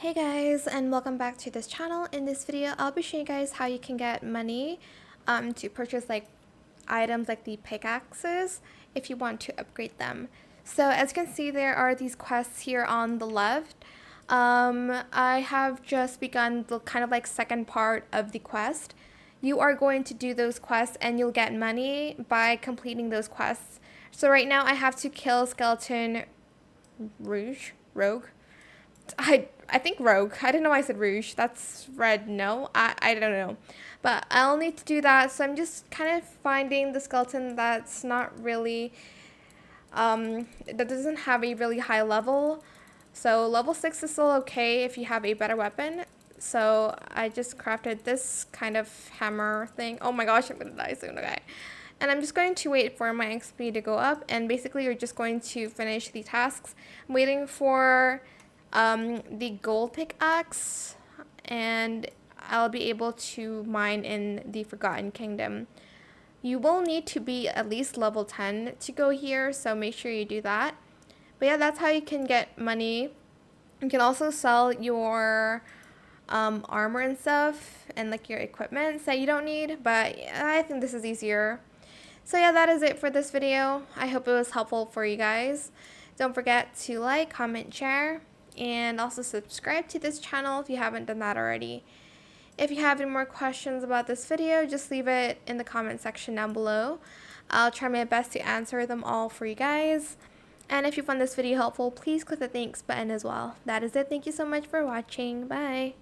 Hey guys, and welcome back to this channel. In this video I'll be showing you guys how you can get money to purchase like items like the pickaxes if you want to upgrade them. So as you can see, there are these quests here on the left. I have just begun the kind of like second part of the quest. You are going to do those quests and you'll get money by completing those quests. So right now I have to kill skeleton rogue. I think rogue. I don't know why I said rouge. That's red. No, I don't know. But I'll need to do that. So I'm just kind of finding the skeleton that's not really, that doesn't have a really high level. So level 6 is still okay if you have a better weapon. So I just crafted this kind of hammer thing. Oh my gosh, I'm gonna die soon, okay. And I'm just going to wait for my XP to go up. And basically you're just going to finish the tasks. I'm waiting for the gold pickaxe, and I'll be able to mine in the Forgotten Kingdom. You will need to be at least level 10 to go here, so make sure you do that. But yeah, that's how you can get money. You can also sell your armor and stuff and like your equipment that you don't need, but I think this is easier. So yeah, that is it for this video. I hope it was helpful for you guys. Don't forget to like, comment, share, and also subscribe to this channel if you haven't done that already. If you have any more questions about this video, just leave it in the comment section down below. I'll try my best to answer them all for you guys. And if you found this video helpful, please click the thanks button as well. That is it. Thank you so much for watching. Bye.